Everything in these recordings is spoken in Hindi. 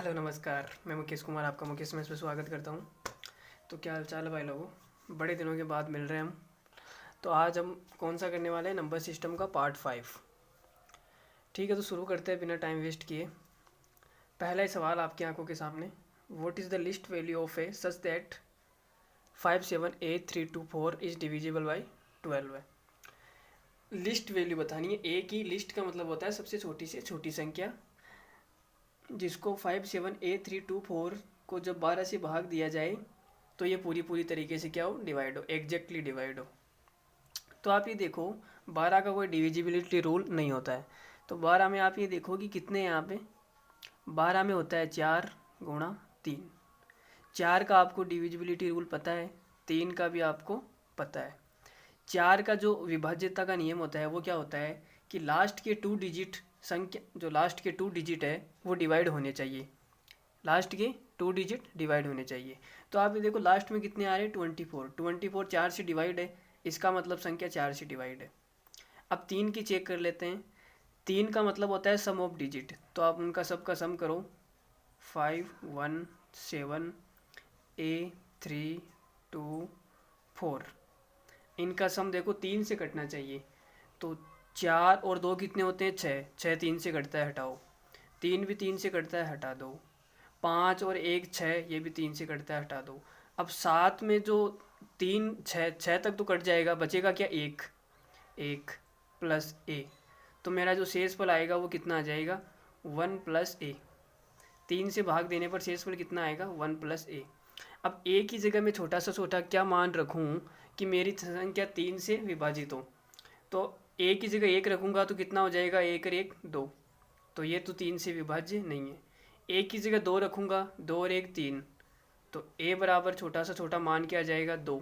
हेलो नमस्कार, मैं मुकेश कुमार आपका मुकेश में स्वागत करता हूँ। तो क्या हाल चाल है भाई लोगों, बड़े दिनों के बाद मिल रहे हैं हम। तो आज हम कौन सा करने वाले हैं, नंबर सिस्टम का पार्ट 5। ठीक है, तो शुरू करते हैं बिना टाइम वेस्ट किए। पहला ही सवाल आपकी आंखों के सामने, what is the least value of A such that 578,324 is divisible by 12 है। लिस्ट वैल्यू बतानी है। ए की लिस्ट का मतलब होता है सबसे छोटी से छोटी संख्या, जिसको 578,324 को जब 12 से भाग दिया जाए तो ये पूरी तरीके से क्या हो, डिवाइड हो, एग्जैक्टली डिवाइड हो। तो आप ये देखो, 12 का कोई डिविजिबिलिटी रूल नहीं होता है। तो 12 में आप ये देखो कि कितने हैं यहाँ पे, 12 में होता है 4 × 3। 4 का आपको डिविजिबिलिटी रूल पता है, 3 का भी आपको पता है। 4 का जो विभाज्यता का नियम होता है वो क्या होता है कि लास्ट के 2 डिजिट संख्या, जो लास्ट के 2 डिजिट है वो डिवाइड होने चाहिए, लास्ट के 2 डिजिट डिवाइड होने चाहिए। तो आप ये देखो लास्ट में कितने आ रहे हैं, 24। 24 4 से डिवाइड है, इसका मतलब संख्या 4 से डिवाइड है। अब 3 की चेक कर लेते हैं। 3 का मतलब होता है सम ऑफ डिजिट, तो आप उनका सबका सम करो, 5 1 7 A 3 2 4। इनका सम देखो 3 से कटना चाहिए, तो 4 और 2 कितने होते हैं, 6। 6 3 से कटता है, हटाओ। 3 भी 3 से कटता है, हटा दो। 5 और 1 6, ये भी 3 से कटता है, हटा दो। अब 7 में जो 3 6 6 तक तो कट जाएगा, बचेगा क्या, 1 1 प्लस ए। तो मेरा जो शेषफल आएगा वो कितना आ जाएगा, 1 प्लस ए। 3 से भाग देने पर शेषफल कितना आएगा, 1 प्लस ए। अब ए की जगह मैं छोटा सा छोटा क्या मान रखूँ कि मेरी संख्या 3 से विभाजित हो। तो ए की जगह 1 रखूँगा तो कितना हो जाएगा, 1 और 1 2। तो ये तो 3 से विभाज्य नहीं है। एक की जगह 2 रखूँगा, 2 और 1 3। तो ए बराबर छोटा सा छोटा मान क्या आ जाएगा, 2।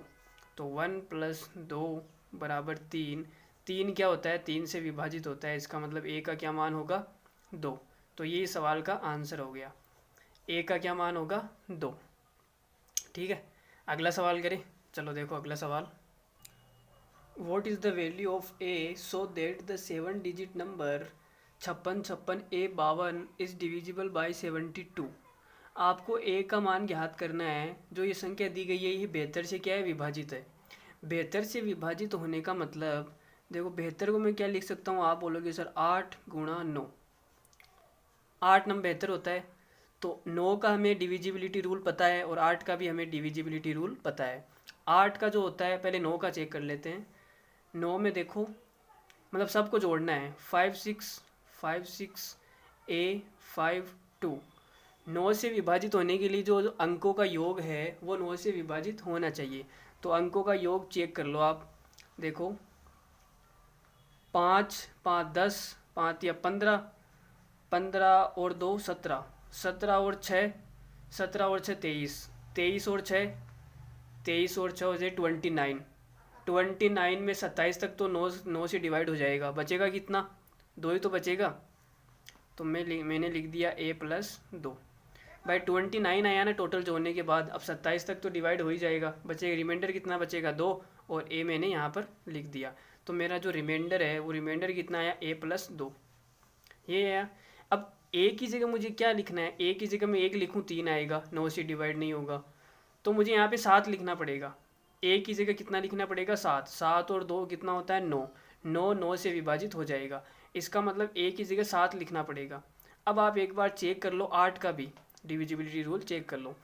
तो 1 प्लस 2 बराबर 3। 3 क्या होता है, 3 से विभाजित होता है, इसका मतलब ए का क्या मान होगा, 2। तो ये सवाल का आंसर हो गया, ए का क्या मान होगा, 2। ठीक है, अगला सवाल करें। चलो देखो अगला सवाल, what is the value of A so that the 7 digit number 56 56 A 52 is divisible by 72। आपको ए का मान ज्ञात करना है। जो ये संख्या दी गई है ये 72 से क्या है, विभाजित है। 72 से विभाजित होने का मतलब, देखो 72 को मैं क्या लिख सकता हूँ, आप बोलोगे सर 8 × 9। 8 नंबर 72 होता है। तो 9 का हमें डिविजिबिलिटी रूल पता है और 8 का भी हमें डिविजिबिलिटी रूल पता है। 8 का जो होता है, पहले 9 का चेक कर लेते हैं। 9 में देखो, मतलब सबको जोड़ना है, 5 6 5 6 A 5 2। 9 से विभाजित होने के लिए जो अंकों का योग है वो 9 से विभाजित होना चाहिए। तो अंकों का योग चेक कर लो आप, देखो 5 5 10, 5 या 15, 15 और 2 17, 17 और 6, 17 और 6 23, 23 और 6, 23 और 6 हो जाए 29। 29 में 27 तक तो 9 से डिवाइड हो जाएगा, बचेगा कितना, 2 ही तो बचेगा। तो मैंने लिख दिया a प्लस 2 भाई। 29 आया ना टोटल जोड़ने के बाद, अब 27 तक तो डिवाइड हो ही जाएगा, बचेगा रिमाइंडर कितना बचेगा, 2। और a मैंने यहाँ पर लिख दिया। तो मेरा जो रिमाइंडर है वो रिमाइंडर कितना आया, a प्लस 2, ये आया। अब a की जगह मुझे क्या लिखना है, a की जगह मैं 1 लिखूँ 3 आएगा, 9 से डिवाइड नहीं होगा। तो मुझे यहाँ पे 7 लिखना पड़ेगा। a की जगह कितना लिखना पड़ेगा, 7। 7 और 2 कितना होता है, 9। 9 से विभाजित हो जाएगा, इसका मतलब a की जगह 7 लिखना पड़ेगा। अब आप एक बार चेक कर लो 8 का भी डिविजिबिलिटी रूल चेक कर लो।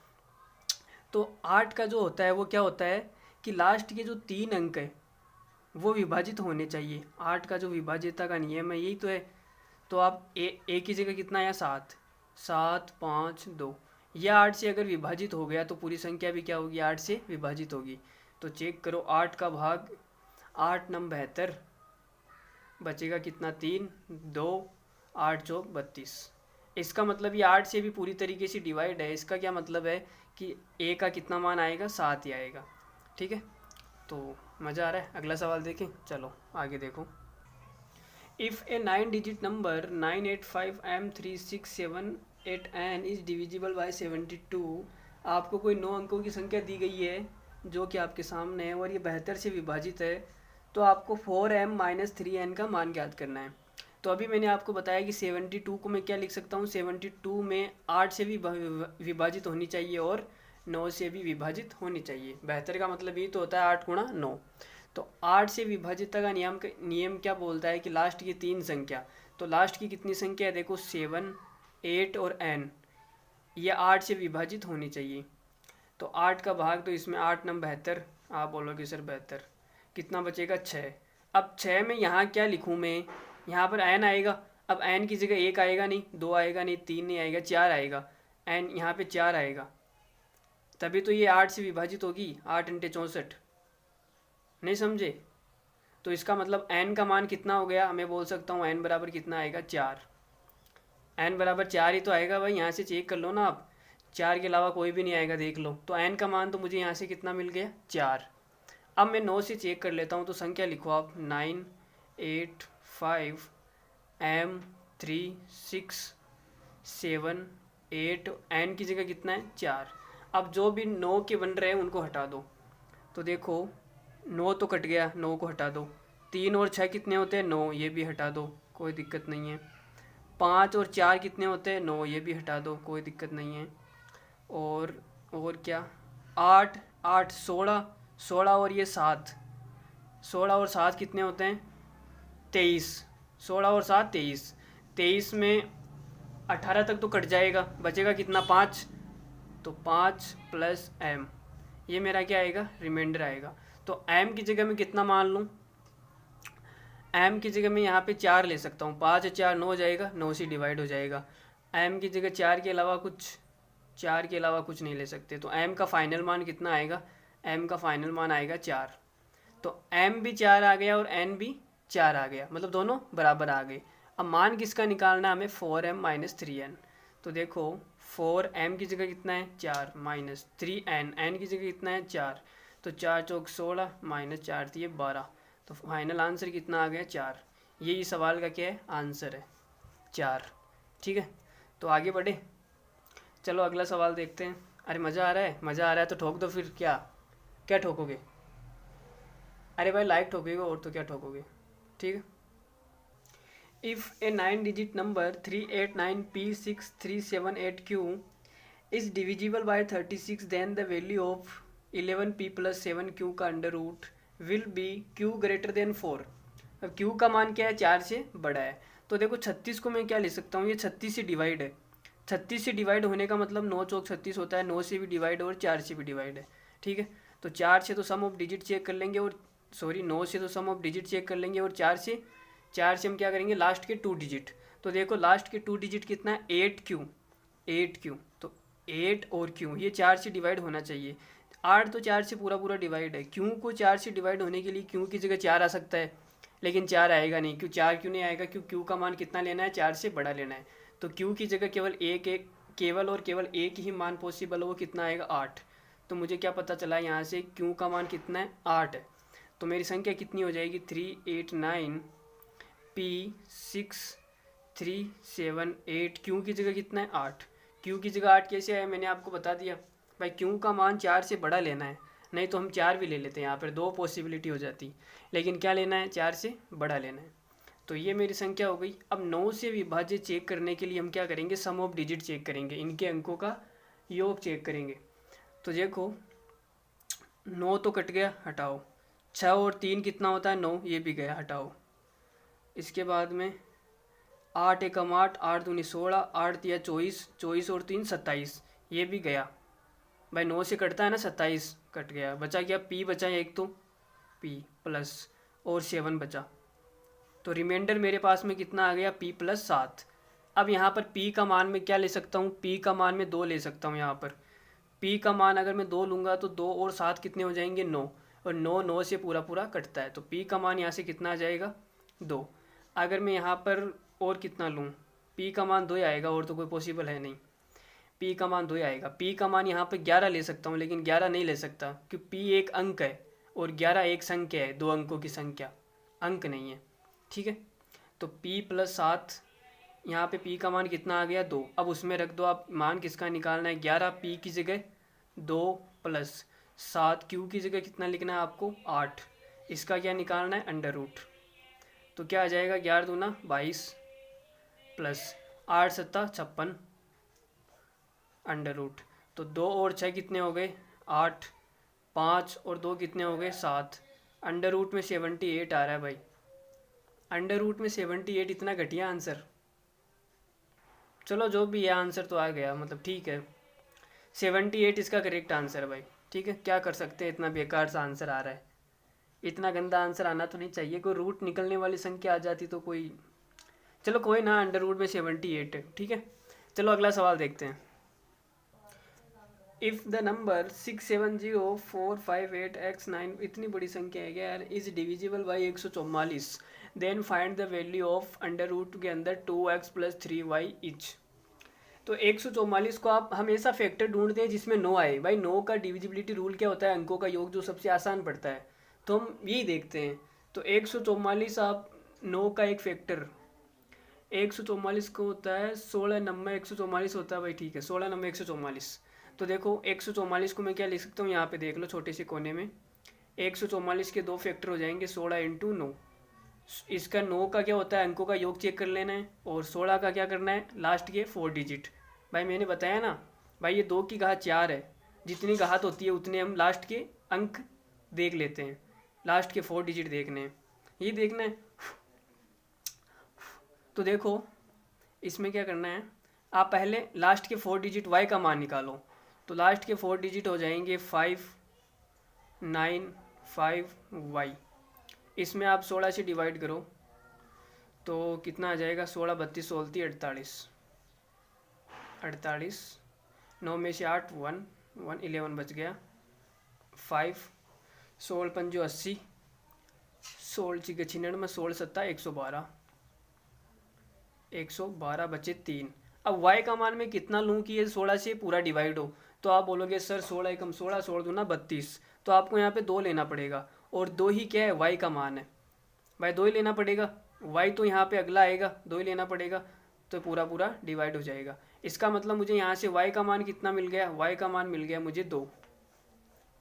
तो 8 का जो होता है वो क्या होता है कि लास्ट के जो 3 अंक है वो विभाजित होने चाहिए। 8 का जो विभाज्यता का नियम है यही तो है। तो आप ए की जगह कितना आया, 7। 7 5 2, यह 8 से अगर विभाजित हो गया तो पूरी संख्या भी क्या होगी, 8 से विभाजित होगी। तो चेक करो 8 का भाग 8 नम 72, बचेगा कितना, 3 2 8 चौक 32। इसका मतलब ये 8 से भी पूरी तरीके से डिवाइड है। इसका क्या मतलब है कि ए का कितना मान आएगा, 7 ही आएगा। ठीक है, तो मज़ा आ रहा है। अगला सवाल देखें, चलो आगे देखो। If A 9 digit number 985M3678N is divisible by 72। आपको कोई 9 अंकों की संख्या दी गई है जो कि आपके सामने है और ये 72 से विभाजित है। तो आपको 4M - 3N का मान ज्ञात करना है। तो तो अभी मैंने आपको बताया कि 72 को मैं क्या लिख सकता हूँ, 72 में 8 से भी विभाजित होनी चाहिए और 9 से भी विभाजित होनी चाहिए। 72 का मतलब ये तो होता है 8 गुणा 9। तो 8 से विभाजित का नियम क्या बोलता है कि लास्ट की 3 संख्या, तो लास्ट की कितनी संख्या है देखो 7, 8 और n, ये 8 से विभाजित होनी चाहिए। तो 8 का भाग, तो इसमें 8 नम 72, आप बोलोगे सर 72, कितना बचेगा 6। अब 6 में यहाँ क्या लिखूँ मैं, यहाँ पर n आएगा। अब n की जगह 1 आएगा नहीं, 2 आएगा नहीं, 3 नहीं आएगा, 4 आएगा। n यहाँ पे 4 आएगा, तभी तो ये 8 से विभाजित होगी। 8 × 64, नहीं समझे? तो इसका मतलब n का मान कितना हो गया, मैं बोल सकता हूँ n बराबर कितना आएगा 4। n बराबर 4 ही तो आएगा भाई, यहाँ से चेक कर लो ना आप, 4 के अलावा कोई भी नहीं आएगा, देख लो। तो n का मान तो मुझे यहाँ से कितना मिल गया 4। अब मैं 9 से चेक कर लेता हूँ, तो संख्या लिखो आप 9, 8, 5, m 3, 6, 7, 8, n की जगह कितना है 4। अब जो भी 9 के बन रहे हैं उनको हटा दो। तो देखो 9 तो कट गया, 9 को हटा दो। 3 और 6 कितने होते हैं 9, ये भी हटा दो, कोई दिक्कत नहीं है। 5 और 4 कितने होते हैं 9, ये भी हटा दो, कोई दिक्कत नहीं है। और क्या, 8, 8, 16, 16 और ये 7, 16 और 7 कितने होते हैं 23, 16 और 7 23, 23 में 18 तक तो कट जाएगा, बचेगा कितना 5, तो 5 + m, ये मेरा क्या आएगा रिमाइंडर आएगा। तो m की जगह मैं कितना मान लूँ, m की जगह मैं यहाँ पे 4 ले सकता हूँ। 5 और 4 9 हो जाएगा, 9 से डिवाइड हो जाएगा। m की जगह 4 के अलावा कुछ नहीं ले सकते। तो m का फाइनल मान कितना आएगा, m का फाइनल मान आएगा 4। तो m भी 4 आ गया और n भी 4 आ गया, मतलब दोनों बराबर आ गए। अब मान किसका निकालना है हमें, 4m - 3n। तो देखो 4m की जगह कितना है 4 माइनस 3n, n की जगह कितना है 4, तो 4 चौक 16 माइनस 4 दिए 12। तो फाइनल आंसर कितना आ गया 4। यही सवाल का क्या है आंसर है 4। ठीक है, तो आगे बढ़े, चलो अगला सवाल देखते हैं। अरे मज़ा आ रहा है, मज़ा आ रहा है तो ठोक दो फिर। क्या क्या ठोकोगे, अरे भाई लाइक ठोकोगे और तो क्या ठोकोगे। ठीक है, if A 9 digit number 389p6378q is divisible by 36, then the value of 11p + 7q का under root will be q greater than 4। अब q का मान क्या है 4 से बड़ा है। तो देखो 36 को मैं क्या ले सकता हूँ, ये 36 से डिवाइड है। 36 से डिवाइड होने का मतलब 9 चौक 36 होता है, 9 से भी डिवाइड और 4 से भी डिवाइड है। ठीक है, तो 4 से तो सम ऑफ डिजिट चेक कर लेंगे, और 9 से तो सम ऑफ डिजिट चेक कर लेंगे, और 4 से हम क्या करेंगे लास्ट के 2 डिजिट। तो देखो लास्ट के 2 डिजिट कितना है 8q, 8q, तो 8 और q ये 4 से डिवाइड होना चाहिए। 8 तो 4 से पूरा डिवाइड है, q को 4 से डिवाइड होने के लिए q की जगह 4 आ सकता है, लेकिन 4 आएगा नहीं। चार क्यों नहीं आएगा, क्यों q का मान कितना लेना है 4 से बड़ा लेना है। तो q की जगह केवल एक ही मान पॉसिबल हो, वो कितना आएगा 8। तो मुझे क्या पता चला यहाँ से q का मान कितना है 8 है। तो मेरी संख्या कितनी हो जाएगी 389p6378, q की जगह कितना है 8। q की जगह 8 कैसे आया, मैंने आपको बता दिया भाई, q का मान 4 से बड़ा लेना है, नहीं तो हम 4 भी ले लेते हैं, यहाँ पर 2 पॉसिबिलिटी हो जाती, लेकिन क्या लेना है 4 से बड़ा लेना है। तो ये मेरी संख्या हो गई। अब 9 से विभाजित चेक करने के लिए हम क्या करेंगे, सम ऑफ डिजिट चेक करेंगे, इनके अंकों का योग चेक करेंगे। तो देखो 9 तो कट गया, हटाओ। 6 और 3 कितना होता है 9, ये भी गया, हटाओ। इसके बाद में 8 एकम 8, 8 दूनी 16, 8 तिया 24, 24 और 3 27, ये भी गया भाई। 9 से कटता है ना, 27 कट गया, बचा क्या p बचा एक, तो p प्लस और 7 बचा। तो रिमाइंडर मेरे पास में कितना आ गया p + 7। अब यहाँ पर p का मान मैं क्या ले सकता हूँ, p का मान मैं 2 ले सकता हूँ। यहाँ पर p का मान अगर मैं 2 लूँगा तो 2 और 7 कितने हो जाएंगे 9, और 9 से पूरा कटता है, तो p का मान यहाँ से कितना आ जाएगा 2। अगर मैं यहाँ पर और कितना लूँ, p का मान 2 आएगा, और तो कोई पॉसिबल है नहीं, p का मान 2 आएगा। p का मान यहाँ पर 11 ले सकता हूँ, लेकिन 11 नहीं ले सकता क्योंकि p एक अंक है और 11 एक संख्या है, 2 अंकों की संख्या, अंक नहीं है। ठीक है, तो p + 7, यहाँ पे p का मान कितना आ गया 2। अब उसमें रख दो आप, मान किसका निकालना है 11, p की जगह 2 + 7, q की जगह कितना लिखना है आपको 8। इसका क्या निकालना है अंडर रूट। तो क्या आ जाएगा, 11 दूना 22 प्लस 8 सत्ता 56 अंडर रूट। तो 2 और 6 कितने हो गए, 8, 5 और 2 कितने हो गए, 7। अंडर रूट में 78 आ रहा है भाई, अंडर रूट में 78, इतना घटिया आंसर। चलो जो भी है आंसर तो आ गया, मतलब ठीक है, 78 इसका करेक्ट आंसर है भाई। ठीक है, क्या कर सकते हैं, इतना बेकार सा आंसर आ रहा है, इतना गंदा आंसर आना तो नहीं चाहिए। कोई रूट निकलने वाली संख्या आ जाती तो कोई, चलो कोई ना, अंडर रूट में 78 है। ठीक है, चलो अगला सवाल देखते हैं। इफ़ द नंबर 670458x9, इतनी बड़ी संख्या है क्या यार, is divisible by 144, then find the value of under root के अंदर 2x + 3y इच। तो 144 को आप हमेशा फैक्टर ढूंढते हैं जिसमें 9 आए। भाई 9 का डिविजिबिलिटी रूल क्या होता है, अंकों का योग, जो सबसे आसान पड़ता है, तो हम यही देखते हैं। तो 144 आप 9 का एक फैक्टर, 144 को होता है 16 नंबर 144 होता है भाई। ठीक है, 16 नंबर 144। तो देखो 144 को मैं क्या लिख सकता हूँ, यहाँ पे देख लो छोटे से कोने में, 144 के 2 फैक्टर हो जाएंगे, 16 × 9। इसका 9 का क्या होता है, अंकों का योग चेक कर लेना है, और 16 का क्या करना है, लास्ट के 4 डिजिट। भाई मैंने बताया ना भाई, ये 2 की घात 4 है, जितनी घात होती है उतने हम लास्ट के अंक देख लेते हैं, लास्ट के 4 डिजिट देखने हैं, ये देखना है। तो देखो इसमें क्या करना है, आप पहले लास्ट के 4 डिजिट y का मान निकालो। तो लास्ट के 4 डिजिट हो जाएंगे 595y। इसमें आप 16 से डिवाइड करो तो कितना आ जाएगा, 16 32 16 48, 9 में से 8 1 1 11 बच गया, 5 16 पंजो 80, 16 चिके 96, 16 सत्ता 112, 112 बचे 3। अब y का मान मैं कितना लूँ कि ये 16 से पूरा डिवाइड हो, तो आप बोलोगे सर 16 एकम 16, 16 दूना 32, तो आपको यहाँ पे 2 लेना पड़ेगा, और 2 ही क्या है, y का मान है भाई, 2 ही लेना पड़ेगा। y तो यहाँ पे अगला आएगा, 2 ही लेना पड़ेगा, तो पूरा पूरा डिवाइड हो जाएगा। इसका मतलब मुझे यहाँ से y का मान कितना मिल गया, y का मान मिल गया मुझे 2।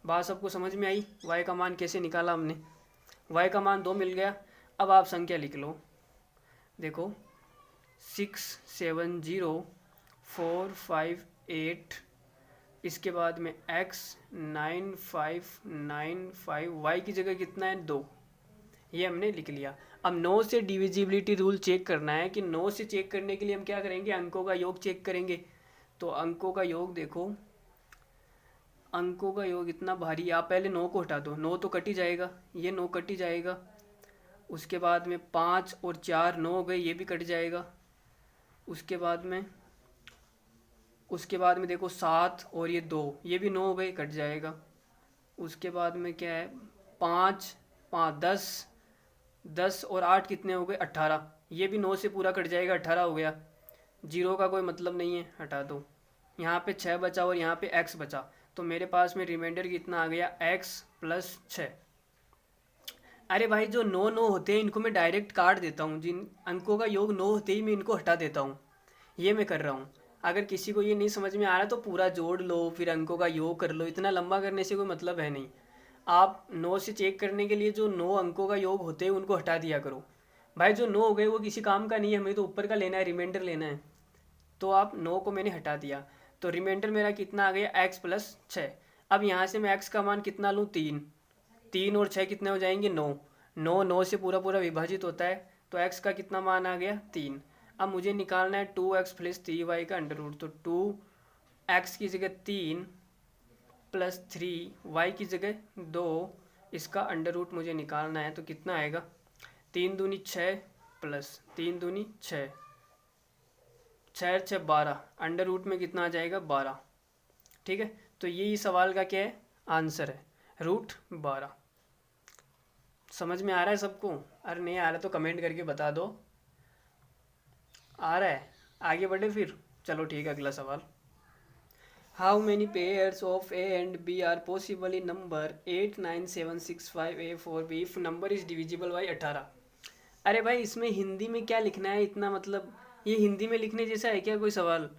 बात सबको समझ में आई, y का मान कैसे निकाला हमने, y का मान 2 मिल गया। अब आप संख्या लिख लो, देखो 670458, इसके बाद में x 9595, y की जगह कितना है 2, ये हमने लिख लिया। अब 9 से डिविजिबिलिटी रूल चेक करना है, कि 9 से चेक करने के लिए हम क्या करेंगे, अंकों का योग चेक करेंगे। तो अंकों का योग देखो, अंकों का योग इतना भारी, आप पहले 9 को हटा दो, 9 तो कट ही जाएगा, ये 9 कट ही जाएगा। उसके बाद में 5 और 4 9 हो गए, ये भी कट जाएगा। उसके बाद में देखो 7 और ये 2, ये भी 9 हो गए, कट जाएगा। उसके बाद में क्या है, 5 5 10 और 8 कितने हो गए, 18, ये भी 9 से पूरा कट जाएगा, 18 हो गया। 0 का कोई मतलब नहीं है, हटा दो। यहाँ पे 6 बचा और यहाँ पे x बचा, तो मेरे पास में रिमाइंडर कितना आ गया, x + 6। अरे भाई जो 9 9 होते हैं इनको मैं डायरेक्ट काट देता हूँ, जिन अंकों का योग 9 होते ही मैं इनको हटा देता हूँ, ये मैं कर रहा हूँ। अगर किसी को ये नहीं समझ में आ रहा तो पूरा जोड़ लो, फिर अंकों का योग कर लो, इतना लंबा करने से कोई मतलब है नहीं। आप 9 से चेक करने के लिए जो 9 अंकों का योग होते हैं उनको हटा दिया करो। भाई जो 9 हो गए वो किसी काम का नहीं है, हमें तो ऊपर का लेना है, रिमाइंडर लेना है। तो आप 9 को मैंने हटा दिया, तो रिमाइंडर मेरा कितना आ गया, x + 6। अब यहाँ से मैं x का मान कितना लूँ, 3, 3 और 6 कितने हो जाएंगे, 9, 9 9 से पूरा पूरा विभाजित होता है, तो x का कितना मान आ गया, 3। अब मुझे निकालना है 2x + 3y का अंडर रूट, तो 2x की जगह 3 + 3y की जगह 2, इसका अंडर रूट मुझे निकालना है। तो कितना आएगा, 3 दूनी 6 + 3 दूनी 6, 6 6 12, अंडर रूट में कितना आ जाएगा, 12। ठीक है, तो यही सवाल का क्या है, आंसर है, √12। समझ में आ रहा है सबको, अरे नहीं आ रहा तो कमेंट करके बता दो, आ रहा है, आगे बढ़े फिर। चलो ठीक है, अगला सवाल। How many pairs of a and b are possible in number 8 9 7 6 5 a 4 b if number is divisible by 18। अरे भाई इसमें हिंदी में क्या लिखना है इतना, मतलब ये हिंदी में लिखने जैसा है क्या कोई सवाल,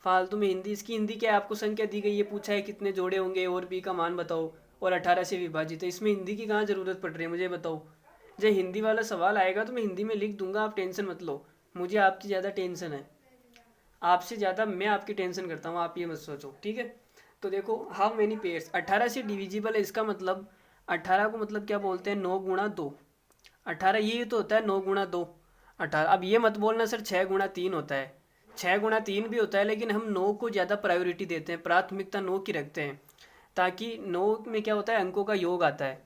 फालतू में हिंदी। इसकी हिंदी क्या है, आपको संख्या दी गई है, पूछा है कितने जोड़े होंगे और बी का मान बताओ और 18 से विभाजित है, इसमें हिंदी की कहाँ ज़रूरत पड़ रही है, मुझे बताओ। जब हिंदी वाला सवाल आएगा तो मैं हिंदी में लिख दूंगा, आप टेंशन मत लो, मुझे आपकी ज़्यादा टेंशन है, आपसे ज़्यादा मैं आपकी टेंशन करता हूँ, आप ये मत सोचो, ठीक है। तो देखो हाउ मेनी पेयर्स, 18 से डिविजिबल है, इसका मतलब 18 को मतलब क्या बोलते हैं, 9 गुणा 2। 18 ये तो होता है 9 गुणा 2 18। अब ये मत बोलना सर 6 गुणा 3 होता है, 6 गुणा 3 भी होता है, लेकिन हम 9 को ज़्यादा प्रायोरिटी देते हैं, प्राथमिकता 9 की रखते हैं, ताकि 9 में क्या होता है, अंकों का योग आता है,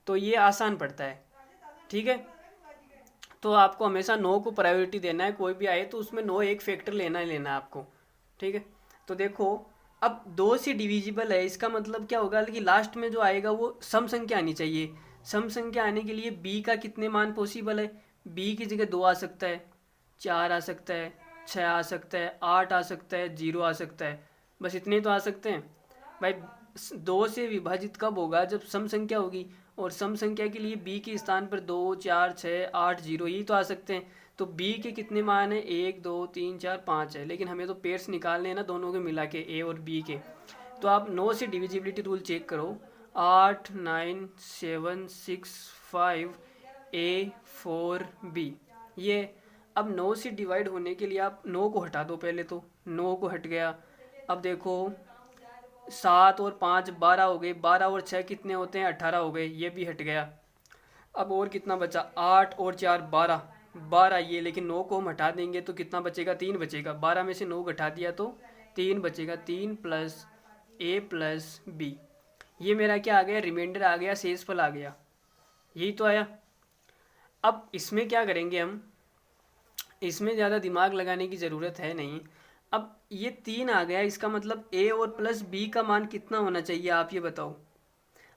तो ये आसान पड़ता है, ठीक है। तो आपको हमेशा 9 को प्रायोरिटी देना है, कोई भी आए तो उसमें 9 एक फैक्टर लेना ही लेना है आपको, ठीक है। तो देखो अब 2 से डिविजिबल है, इसका मतलब क्या होगा कि लास्ट में जो आएगा वो सम संख्या आनी चाहिए। सम संख्या आने के लिए बी का कितने मान पॉसिबल है, बी की जगह 2 आ सकता है, 4 आ सकता है, 6 आ सकता है, 8 आ सकता है, 0 आ सकता है, बस इतने तो आ सकते हैं भाई। 2 से विभाजित कब होगा, जब सम संख्या होगी, और सम संख्या के लिए बी के स्थान पर 2 4 6 8 0 यही तो आ सकते हैं। तो बी के कितने मान है, 1 2 3 4 5 है, लेकिन हमें तो पेयर्स निकालने हैं ना दोनों के मिला के, ए और बी के। तो आप 9 से डिविजिबिलिटी रूल चेक करो, 8 9 7 6 5 ए 4 बी, ये। अब 9 से डिवाइड होने के लिए आप 9 को हटा दो, पहले तो 9 को हट गया। अब देखो 7 और 5 12 हो गए, 12 और 6 कितने होते हैं, 18 हो गए, ये भी हट गया। अब और कितना बचा, 8 और 4 12, 12 ये, लेकिन 9 को हम हटा देंगे तो कितना बचेगा, 3 बचेगा, 12 में से 9 घटा दिया तो 3 बचेगा, 3 प्लस ए प्लस बी, ये मेरा क्या आ गया, रिमाइंडर आ गया, शेषफल आ गया, यही तो आया। अब इसमें क्या करेंगे हम, इसमें ज़्यादा दिमाग लगाने की ज़रूरत है नहीं। अब ये 3 आ गया, इसका मतलब ए और प्लस बी का मान कितना होना चाहिए, आप ये बताओ।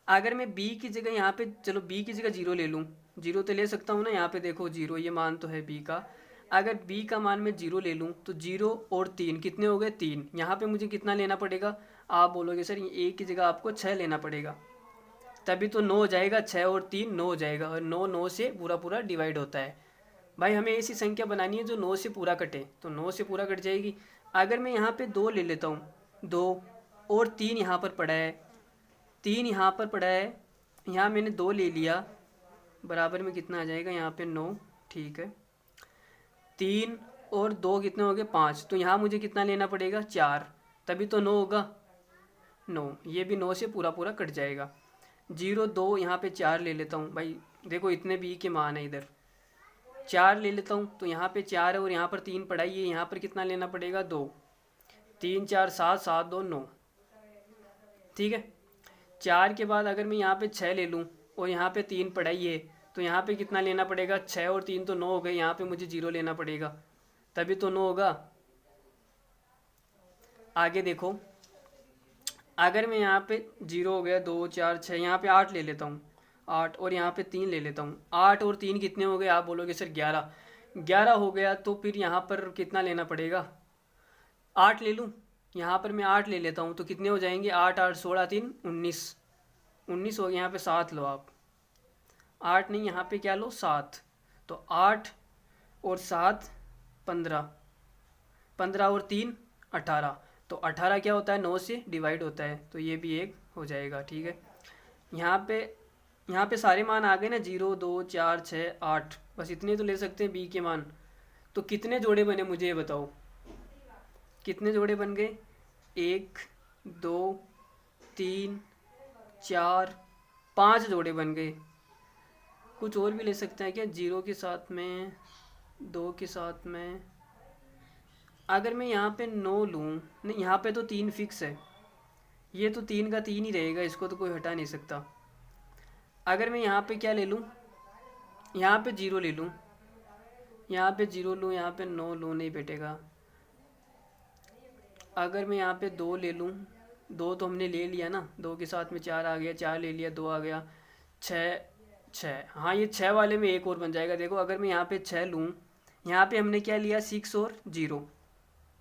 अगर मैं बी की जगह यहाँ पे, चलो बी की जगह 0 ले लूँ, 0 तो ले सकता हूँ ना, यहाँ पे देखो 0 ये मान तो है बी का। अगर बी का मान मैं 0 ले लूँ तो 0 और 3 कितने हो गए, 3। यहाँ पे मुझे कितना लेना पड़ेगा, आप बोलोगे सर ए की जगह आपको 6 लेना पड़ेगा, तभी तो 9 हो जाएगा, 6 और 3 9 हो जाएगा, और 9 9 से पूरा पूरा डिवाइड होता है। भाई हमें ऐसी संख्या बनानी है जो 9 से पूरा कटे, तो 9 से पूरा कट जाएगी। अगर मैं यहाँ पे 2 ले लेता हूँ, 2 और 3 यहाँ पर पड़ा है, 3 यहाँ पर पड़ा है, यहाँ मैंने 2 ले लिया, बराबर में कितना आ जाएगा, यहाँ पे 9, ठीक है। 3 और 2 कितने हो गए, 5, तो यहाँ मुझे कितना लेना पड़ेगा, 4, तभी तो 9 होगा, 9, ये भी 9 से पूरा पूरा कट जाएगा। 0 2 यहाँ पे 4 ले लेता हूँ भाई, देखो इतने बी के मान है, इधर 4 ले लेता हूँ, तो यहाँ पे 4 है और यहाँ पर 3 पड़ा ही है, यहाँ पर कितना लेना पड़ेगा, 2, 3 4 7 7 2 9, ठीक है। 4 के बाद अगर मैं यहाँ पे 6 ले लूँ और यहाँ पे 3 पड़ा ही है, तो यहाँ पे कितना लेना पड़ेगा, 6 और 3 तो 9 हो गए, यहाँ पे मुझे 0 लेना पड़ेगा, तभी तो 9 होगा। आगे देखो, अगर मैं यहाँ पे 0 हो गया, 2 4 6, यहाँ पे 8 ले लेता हूँ, 8 और यहाँ पे 3 ले लेता हूँ, 8 और 3 कितने हो गए, आप बोलोगे सर 11, 11 हो गया, तो फिर यहाँ पर कितना लेना पड़ेगा, 8 ले लूँ, यहाँ पर मैं 8 ले लेता हूँ, तो कितने हो जाएंगे, 8 8 16 3 19, 19 हो गया, यहाँ पे 7 लो आप, 8 नहीं यहाँ पे क्या लो, 7, तो 8 और 7 15, 15 और 3 18, तो 18 क्या होता है, 9 से डिवाइड होता है, तो ये भी एक हो जाएगा, ठीक है। यहाँ पे सारे मान आ गए ना, 0 2 4 6 8, बस इतने तो ले सकते हैं बी के मान। तो कितने जोड़े बने मुझे ये बताओ, कितने जोड़े बन गए, 1 2 3 4 5 जोड़े बन गए। कुछ और भी ले सकते हैं क्या, 0 के साथ में, 2 के साथ में। अगर मैं यहाँ पे 9 लूँ, नहीं यहाँ पे तो 3 फिक्स है, ये तो 3 का 3 ही रहेगा, इसको तो कोई हटा नहीं सकता। अगर मैं यहाँ पे क्या ले लूँ, यहाँ पे 0 ले लूँ, यहाँ पे 0 लूँ, यहाँ पे 9 लूँ, नहीं बैठेगा। अगर मैं यहाँ पे 2 ले लूँ, 2 तो हमने ले लिया ना, 2 के साथ में 4 आ गया, 4 ले लिया, 2 आ गया, 6 6, हाँ ये 6 वाले में एक और बन जाएगा। देखो अगर मैं यहाँ पे 6 लूँ, यहाँ पे हमने क्या लिया, 6 और 0,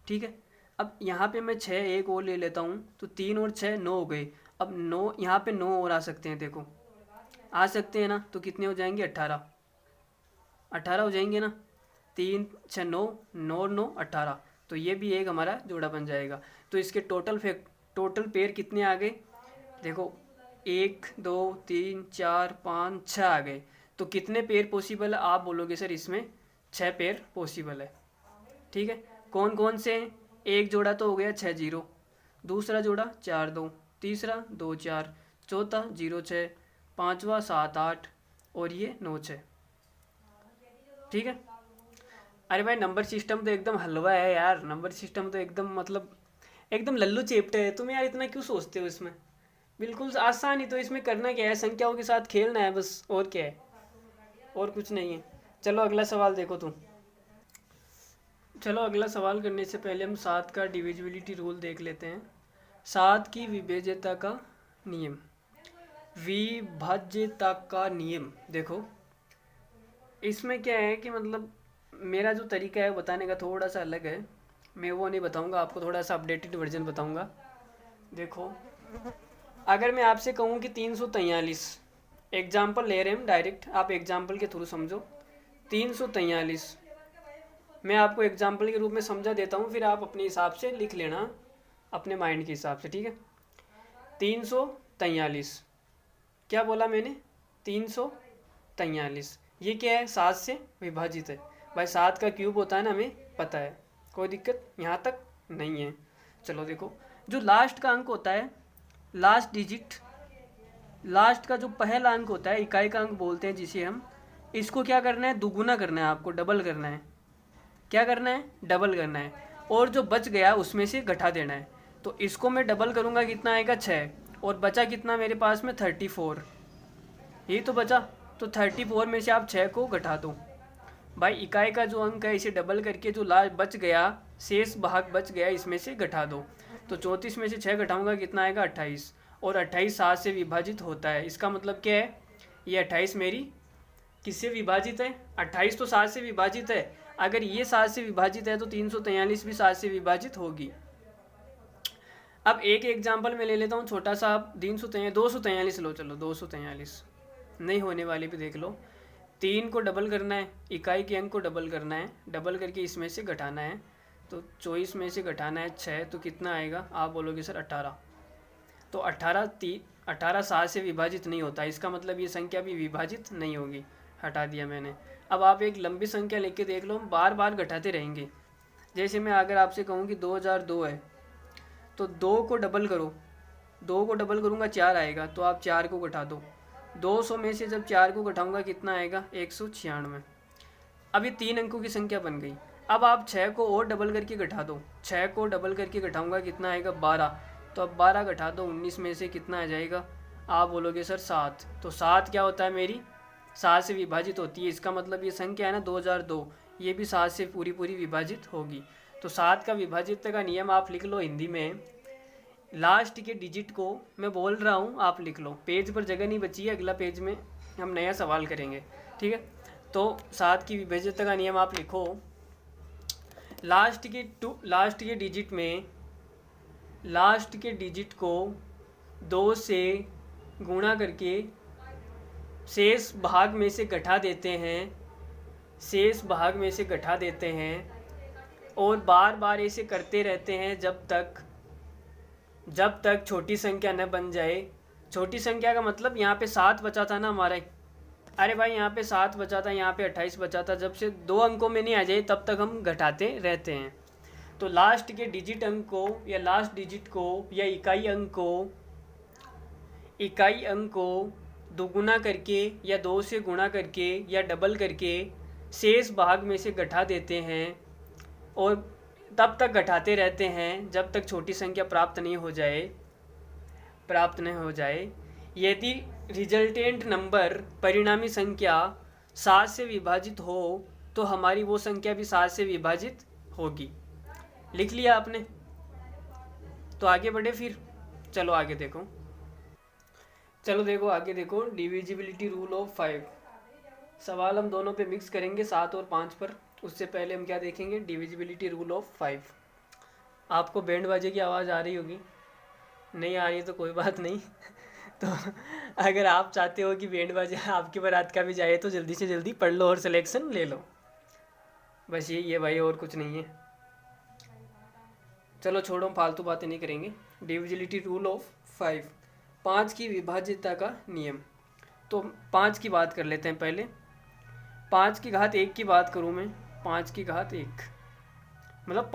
ठीक है। अब यहाँ पे मैं 6 एक और ले लेता हूँ, तो 3 और 6 9 हो गए। अब 9 यहाँ पे 9 और आ सकते हैं, देखो आ सकते हैं ना, तो कितने हो जाएंगे, 18, 18 हो जाएंगे ना, 3 6 9, 9 और 9 18, तो ये भी एक हमारा जोड़ा बन जाएगा। तो इसके टोटल पेयर कितने आ गए, देखो 1 2 3 4 5 6 आ गए। तो तो कितने पेयर पॉसिबल है? आप बोलोगे सर इसमें 6 पेयर पॉसिबल है। ठीक है, कौन कौन से हैं? एक जोड़ा तो हो गया 6 0, दूसरा जोड़ा 4 2, तीसरा 2 4, चौथा 0 6, पांचवा 7 8 और ये 9 6। ठीक है। अरे भाई नंबर सिस्टम तो एकदम हलवा है यार, नंबर सिस्टम तो एकदम मतलब एकदम लल्लू चेपटे है। तुम यार इतना क्यों सोचते हो इसमें? बिल्कुल आसान ही तो, इसमें करना क्या है, संख्याओं के साथ खेलना है बस, और क्या है, और कुछ नहीं है। चलो अगला सवाल देखो तुम। चलो अगला सवाल करने से पहले हम 7 का डिविजिबिलिटी रूल देख लेते हैं। 7 की विभाज्यता का नियम। विभाज्यता का नियम देखो, इसमें क्या है कि मतलब मेरा जो तरीका है बताने का थोड़ा सा अलग है। मैं वो नहीं बताऊंगा आपको, थोड़ा सा अपडेटेड वर्जन बताऊंगा। देखो अगर मैं आपसे कहूँ कि 343, एग्जाम्पल ले रहे हैं हम डायरेक्ट, आप एग्जाम्पल के थ्रू समझो। 343 मैं आपको एग्जाम्पल के रूप में समझा देता हूँ, फिर आप अपने हिसाब से लिख लेना अपने माइंड के हिसाब से। ठीक है, 343 क्या बोला मैंने? 343 ये क्या है? 7 से विभाजित है। भाई 7 का क्यूब होता है ना, हमें पता है, कोई दिक्कत यहाँ तक नहीं है। चलो देखो, जो लास्ट का अंक होता है, लास्ट डिजिट, लास्ट का जो पहला अंक होता है, इकाई का अंक बोलते हैं जिसे हम, इसको क्या करना है? दुगुना करना है, आपको डबल करना है। क्या करना है? डबल करना है। और जो बच गया उसमें से घटा देना है। तो इसको मैं डबल करूँगा, कितना आएगा? 6, और बचा कितना मेरे पास में? 34। यही तो बचा। तो 34 में से आप 6 को घटा दो। भाई इकाई का जो अंक है इसे डबल करके जो लास्ट बच गया, शेष भाग बच गया, इसमें से घटा दो। तो 34 में से 6 घटाऊंगा, कितना आएगा? 28। और 28 7 से विभाजित होता है। इसका मतलब क्या है? ये 28 मेरी किससे विभाजित है? 28 तो 7 से विभाजित है। अगर ये 7 से विभाजित है तो 343 भी 7 से विभाजित होगी। अब एक एग्जाम्पल मैं ले लेता हूँ छोटा सा। आप 243 लो, चलो 243 नहीं होने वाली भी देख लो। 3 को डबल करना है, इकाई के अंक को डबल करना है, डबल करके इसमें से घटाना है। तो 24 में से घटाना है 6, तो कितना आएगा? आप बोलोगे सर 18। तो 18 7 से विभाजित नहीं होता, इसका मतलब ये संख्या भी विभाजित नहीं होगी। हटा दिया मैंने। अब आप एक लंबी संख्या लेके देख लो, बार बार घटाते रहेंगे। जैसे मैं अगर आपसे कहूँ कि 2002 है, तो 2 को डबल करो, 2 को डबल करूँगा 4 आएगा, तो आप 4 को घटा दो। 200 में से जब 4 को घटाऊंगा कितना आएगा? 196। अब ये 3 अंकों की संख्या बन गई। अब आप 6 को और डबल करके घटा दो। 6 को डबल करके घटाऊंगा, कितना आएगा? 12। तो अब 12 घटा दो, 19 में से कितना आ जाएगा? आप बोलोगे सर 7। तो 7 क्या होता है? मेरी 7 से विभाजित होती है। इसका मतलब ये संख्या है ना 2002, ये भी 7 से पूरी पूरी विभाजित होगी। तो 7 का विभाजित का नियम आप लिख लो हिंदी में। लास्ट के डिजिट को मैं बोल रहा हूँ, आप लिख लो। पेज पर जगह नहीं बची है, अगला पेज में हम नया सवाल करेंगे। ठीक है, तो 7 की विभाज्यता का नियम आप लिखो। लास्ट के डिजिट में, लास्ट के डिजिट को 2 से गुणा करके शेष भाग में से घटा देते हैं, शेष भाग में से घटा देते हैं, और बार बार ऐसे करते रहते हैं जब तक छोटी संख्या न बन जाए। छोटी संख्या का मतलब यहाँ पे 7 बचा था ना हमारे। अरे भाई यहाँ पे 7 बचा था, यहाँ पे 28 बचा था। जब से 2 अंकों में नहीं आ जाए तब तक हम घटाते रहते हैं। तो लास्ट के डिजिट अंक को, या लास्ट डिजिट को, या इकाई अंक को दोगुना करके, या 2 से गुणा करके, या डबल करके शेष भाग में से घटा देते हैं, और तब तक घटाते रहते हैं जब तक छोटी संख्या प्राप्त नहीं हो जाए। यदि रिजल्टेंट नंबर, परिणामी संख्या 7 से विभाजित हो तो हमारी वो संख्या भी 7 से विभाजित होगी। लिख लिया आपने? तो आगे बढ़े फिर। चलो आगे देखो, आगे देखो डिविजिबिलिटी रूल ऑफ 5। सवाल हम दोनों पे मिक्स करेंगे, 7 और 5 पर। उससे पहले हम क्या देखेंगे? Divisibility rule of 5। आपको बैंड बाजे की आवाज़ आ रही होगी, नहीं आ रही है तो कोई बात नहीं। तो अगर आप चाहते हो कि बैंड बाजा आपकी बारात का भी जाए तो जल्दी से जल्दी पढ़ लो और सिलेक्शन ले लो। बस यही है भाई, और कुछ नहीं है। चलो छोड़ो, फालतू बातें नहीं करेंगे। डिविजिबिलिटी रूल ऑफ 5, 5 की विभाज्यता का नियम। तो 5 की बात कर लेते हैं पहले। 5 की घात 1 की बात करूँ मैं, 5 की घात 1 मतलब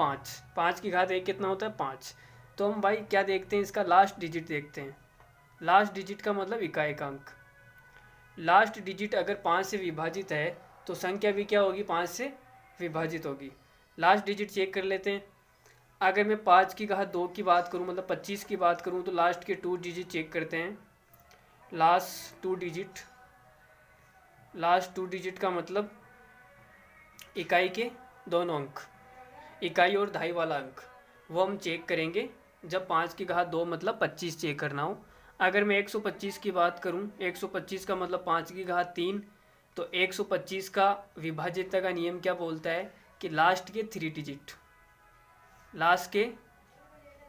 5 की घात 1 कितना होता है 5। तो हम भाई क्या देखते हैं, इसका लास्ट डिजिट देखते हैं। लास्ट डिजिट का मतलब इकाई का अंक। लास्ट डिजिट अगर 5 से विभाजित है तो संख्या भी क्या होगी, 5 से विभाजित होगी। लास्ट डिजिट चेक कर लेते हैं। अगर मैं 5 की घात 2 की बात करूं मतलब 25 की बात करूं तो लास्ट के 2 डिजिट चेक करते हैं। लास्ट 2 डिजिट का मतलब इकाई के दोनों अंक, इकाई और दहाई वाला अंक, वो हम चेक करेंगे जब 5 की घात 2 मतलब 25 चेक करना हो। अगर मैं 125 की बात करूं, 125 का मतलब 5 की घात 3, तो 125 का विभाज्यता का नियम क्या बोलता है कि लास्ट के 3 डिजिट, लास्ट के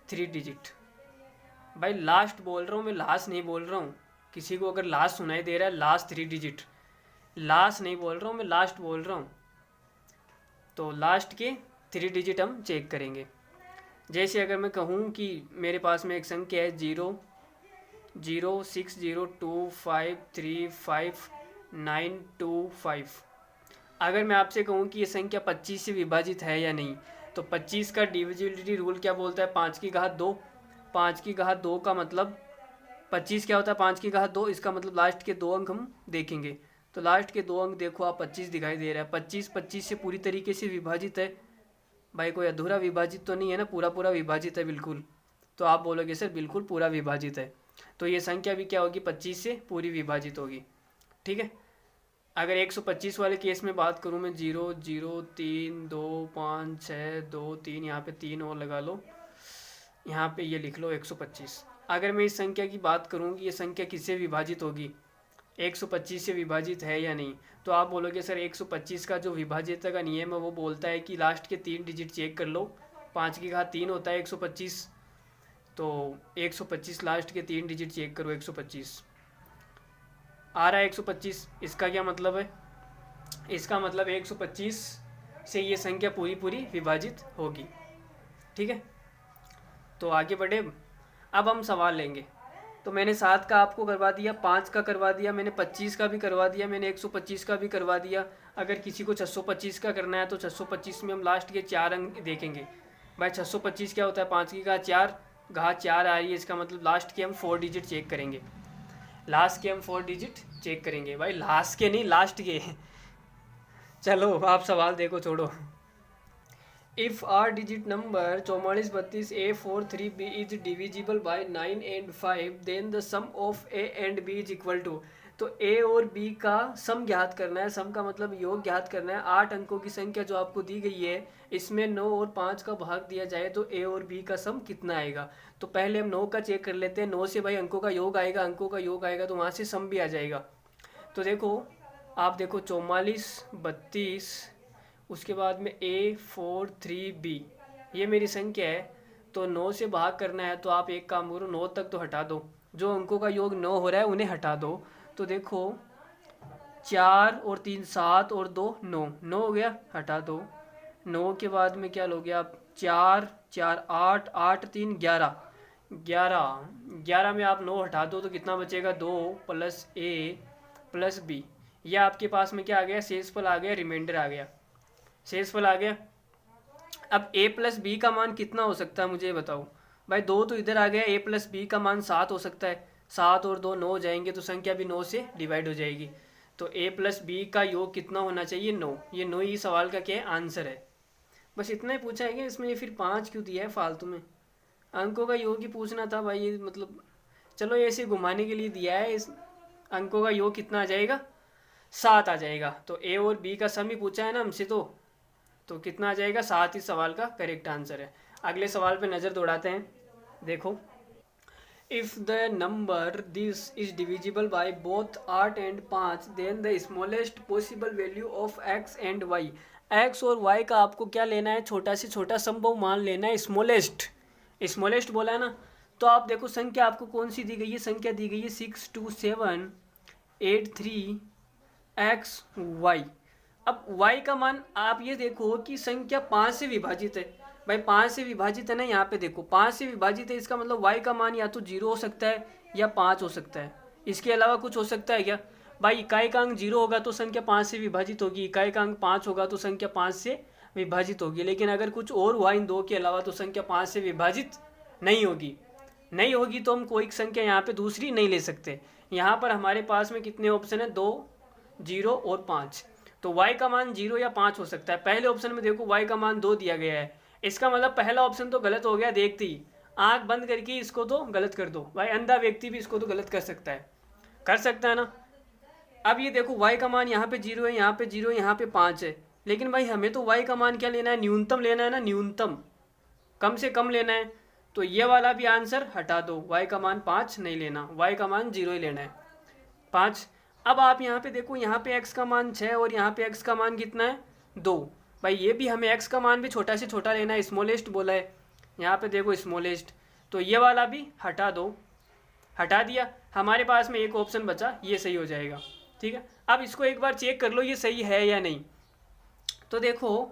3 डिजिट। भाई लास्ट बोल रहा हूँ मैं, लास्ट नहीं बोल रहा हूँ। किसी को अगर लास्ट सुनाई दे रहा है, लास्ट 3 डिजिट, लास्ट नहीं बोल रहा हूँ मैं, लास्ट बोल रहा हूँ। तो लास्ट के 3 डिजिट हम चेक करेंगे। जैसे अगर मैं कहूँ कि मेरे पास में एक संख्या है 00602535925। अगर मैं आपसे कहूँ कि ये संख्या 25 से विभाजित है या नहीं, तो 25 का डिविजिबिलिटी रूल क्या बोलता है, 5 की घात 2। 5 की घात 2 का मतलब 25 क्या होता है, 5 की घात 2, इसका मतलब लास्ट के 2 अंक हम देखेंगे। तो लास्ट के 2 अंक देखो आप, 25 दिखाई दे रहा है। 25 से पूरी तरीके से विभाजित है भाई, कोई अधूरा विभाजित तो नहीं है ना, पूरा पूरा विभाजित है बिल्कुल। तो आप बोलोगे सर बिल्कुल पूरा विभाजित है, तो ये संख्या भी क्या होगी, 25 से पूरी विभाजित होगी। ठीक है। अगर 125 वाले केस में बात करूँ मैं, 0 0 3 2 5 6 2 3, यहाँ पे 3 और लगा लो, यहाँ पे ये लिख लो 125। अगर मैं इस संख्या की बात करूँ कि ये संख्या किससे विभाजित होगी, 125 से विभाजित है या नहीं, तो आप बोलोगे सर 125 का जो विभाज्यता का नियम है वो बोलता है कि लास्ट के 3 डिजिट चेक कर लो। 5 की घात 3 होता है 125, तो 125 लास्ट के 3 डिजिट चेक करो, 125 आ रहा है 125। इसका क्या मतलब है, इसका मतलब 125 से ये संख्या पूरी पूरी विभाजित होगी। ठीक है, तो आगे बढ़े। अब हम सवाल लेंगे। तो मैंने 7 का आपको करवा दिया, 5 का करवा दिया मैंने, 25 का भी करवा दिया मैंने, 125 का भी करवा दिया। अगर किसी को 625 का करना है तो 625 में हम लास्ट के 4 अंक देखेंगे। भाई 625 क्या होता है, 5 की घात 4, घात 4 आ रही है, इसका मतलब लास्ट के हम 4 डिजिट चेक करेंगे। लास्ट के हम 4 डिजिट चेक करेंगे भाई, लास्ट के नहीं लास्ट के। चलो आप सवाल देखो, छोड़ो। If r digit number 4432A43B is divisible by 9 and 5, then the sum of A and B is equal to। तो A और B का सम ज्ञात करना है। सम का मतलब योग ज्ञात करना है। 8 अंकों की संख्या जो आपको दी गई है, इसमें 9 और 5 का भाग दिया जाए तो A और B का सम कितना आएगा। तो पहले हम 9 का चेक कर लेते हैं। 9 से भाई अंकों का योग आएगा, अंकों का योग आएगा तो वहाँ से सम भी आ जाएगा। तो देखो आप देखो 44 32, उसके बाद में A43B, ये मेरी संख्या है। तो 9 से भाग करना है तो आप एक काम करो, 9 तक तो हटा दो, जो अंकों का योग 9 हो रहा है उन्हें हटा दो। तो देखो 4 और 3 7 और 2 9, 9 हो गया, हटा दो। 9 के बाद में क्या लोगे आप, 4 4 8 8 3 11, 11 में आप 9 हटा दो तो कितना बचेगा, 2 प्लस A प्लस B। यह आपके पास में क्या आ गया, शेषफल आ गया, रिमाइंडर आ गया, शेषफल आ गया। अब A प्लस बी का मान कितना हो सकता है, मुझे बताओ भाई। 2 तो इधर आ गया, A प्लस बी का मान 7 हो सकता है। 7 और 2 9 हो जाएंगे तो संख्या भी 9 से डिवाइड हो जाएगी। तो A प्लस बी का योग कितना होना चाहिए, 9। ये 9 ही सवाल का क्या है, आंसर है। बस इतना ही पूछा है क्या इसमें, ये फिर 5 क्यों दिया है फालतू में। अंकों का योग ही पूछना था भाई, ये मतलब चलो ऐसे घुमाने के लिए दिया है। इस अंकों का योग कितना आ जाएगा, 7 आ जाएगा। तो A और B का सम ही पूछा है ना हमसे, तो कितना आ जाएगा, 7 इस सवाल का करेक्ट आंसर है। अगले सवाल पे नज़र दौड़ाते हैं। देखो, if the number this is divisible by both 8 and 5, then the smallest possible value of x and y। x और y का आपको क्या लेना है, छोटा से छोटा संभव मान लेना है, स्मॉलेस्ट। स्मॉलेस्ट बोला है ना, तो आप देखो संख्या आपको कौन सी दी गई है, संख्या दी गई है 62783xy। अब y का मान आप ये देखो कि संख्या 5 से विभाजित है। भाई 5 से विभाजित है ना, यहाँ पे देखो 5 से विभाजित है, इसका मतलब y का मान या तो 0 हो सकता है या 5 हो सकता है। इसके अलावा कुछ हो सकता है क्या। भाई इकाई-अंक 0 होगा तो संख्या 5 से विभाजित होगी, इकाई-अंक 5 होगा तो संख्या 5 से विभाजित होगी। लेकिन अगर कुछ और हुआ इन दो के अलावा तो संख्या 5 से विभाजित नहीं होगी। नहीं होगी तो हम कोई संख्या यहाँ पे दूसरी नहीं ले सकते। यहाँ पर हमारे पास में कितने ऑप्शन है, 2, 0 और 5। तो y का मान 0 या 5 हो सकता है। पहले ऑप्शन में देखो y का मान 2 दिया गया है, इसका मतलब पहला ऑप्शन तो गलत हो गया देखते ही। आंख बंद करके इसको तो गलत कर दो, भाई अंधा व्यक्ति भी इसको तो गलत कर सकता है ना। अब ये देखो y का मान यहाँ पे 0 है, यहाँ पे 0, यहाँ पे 5 है, लेकिन भाई हमें तो y का मान क्या लेना है, न्यूनतम लेना है ना, न्यूनतम, कम से कम लेना है। तो ये वाला भी आंसर हटा दो, y का मान 5 नहीं लेना, y का मान 0 ही लेना है, 5। अब आप यहाँ पे देखो, यहाँ पे x का मान 6 और यहाँ पे x का मान कितना है, 2। भाई ये भी हमें x का मान भी छोटा से छोटा लेना है, स्मॉलेस्ट बोला है, यहाँ पे देखो स्मॉलेस्ट। तो ये वाला भी हटा दो, हटा दिया। हमारे पास में एक ऑप्शन बचा, ये सही हो जाएगा। ठीक है, अब इसको एक बार चेक कर लो ये सही है या नहीं। तो देखो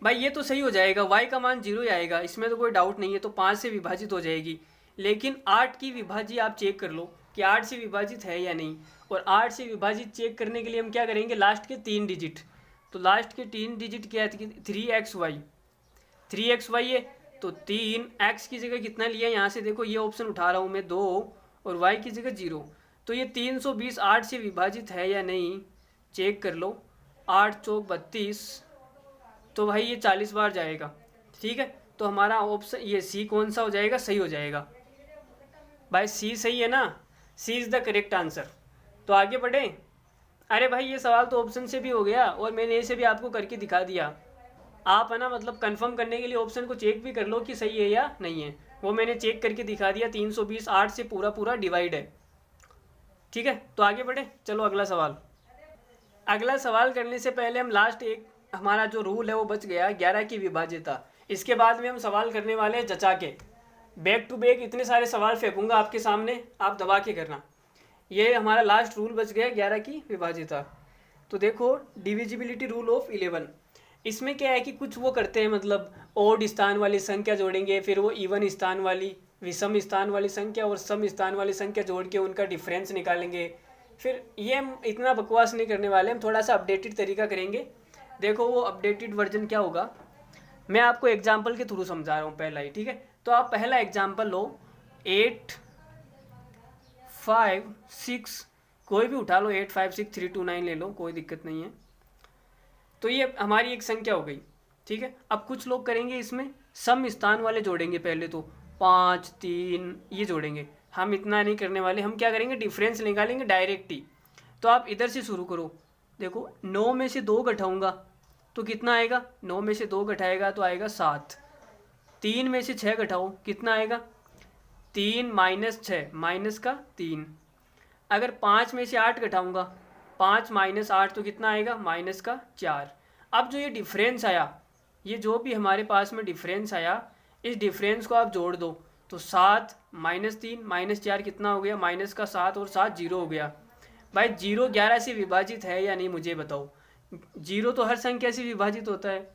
भाई ये तो सही हो जाएगा, y का मान 0 ही आएगा, इसमें तो कोई डाउट नहीं है, तो 5 से विभाजित हो जाएगी। लेकिन 8 की विभाजी आप चेक कर लो कि 8 से विभाजित है या नहीं। और 8 से विभाजित चेक करने के लिए हम क्या करेंगे, लास्ट के 3 डिजिट। तो लास्ट के 3 डिजिट क्या है, 3xy, 3xy है। तो 3x की जगह कितना लिया, यहाँ से देखो ये ऑप्शन उठा रहा हूँ मैं 2 और y की जगह 0। तो ये 320 8 से विभाजित है या नहीं चेक कर लो। 8 चौक 32, तो भाई ये 40 बार जाएगा। ठीक है, तो हमारा ऑप्शन ये सी कौन सा हो जाएगा, सही हो जाएगा। भाई सी सही है ना, सी इज़ द करेक्ट आंसर। तो आगे बढ़ें। अरे भाई ये सवाल तो ऑप्शन से भी हो गया और मैंने ऐसे भी आपको करके दिखा दिया। आप है ना मतलब कंफर्म करने के लिए ऑप्शन को चेक भी कर लो कि सही है या नहीं है, वो मैंने चेक करके दिखा दिया। 320 8 से पूरा पूरा डिवाइड है। ठीक है, तो आगे बढ़े, चलो अगला सवाल। अगला सवाल करने से पहले हम लास्ट एक हमारा जो रूल है वो बच गया, 11 की विभाज्यता। इसके बाद में हम सवाल करने वाले हैं जचा के, बैक टू बैक इतने सारे सवाल फेंकूंगा आपके सामने, आप दबा के करना। ये हमारा लास्ट रूल बच गया 11 की विभाज्यता। तो देखो डिविजिबिलिटी रूल ऑफ 11, इसमें क्या है कि कुछ वो करते हैं मतलब ओड स्थान वाली संख्या जोड़ेंगे, फिर वो इवन स्थान वाली, विषम स्थान वाली संख्या और सम स्थान वाली संख्या जोड़ के उनका डिफरेंस निकालेंगे। फिर ये हम इतना बकवास नहीं करने वाले, हम थोड़ा सा अपडेटेड तरीका करेंगे। देखो वो अपडेटेड वर्जन क्या होगा, मैं आपको एग्जाम्पल के थ्रू समझा रहा हूँ पहला ही। ठीक है, तो आप पहला एग्जाम्पल लो, 8 5 6, कोई भी उठा लो, 8 5 6 3 2 9 ले लो, कोई दिक्कत नहीं है। तो ये हमारी एक संख्या हो गई। ठीक है, अब कुछ लोग करेंगे इसमें सम स्थान वाले जोड़ेंगे, पहले तो 5 3 ये जोड़ेंगे। हम इतना नहीं करने वाले, हम क्या करेंगे डिफरेंस निकालेंगे डायरेक्ट ही। तो आप इधर से शुरू करो, देखो 9 में से 2 घटाऊंगा तो कितना आएगा, 9 में से 2 घटाएगा तो आएगा 7। 3 में से 6 घटाओ कितना आएगा, 3 माइनस 6 माइनस का 3। अगर 5 में से 8 घटाऊंगा, 5 माइनस 8 तो कितना आएगा, माइनस का 4। अब जो ये डिफरेंस आया, ये जो भी हमारे पास में डिफरेंस आया, इस डिफरेंस को आप जोड़ दो तो 7 माइनस 3 माइनस 4 कितना हो गया, माइनस का 7 और 7 जीरो हो गया। भाई 0 11 से विभाजित है या नहीं मुझे बताओ। 0 तो हर संख्या से विभाजित होता है,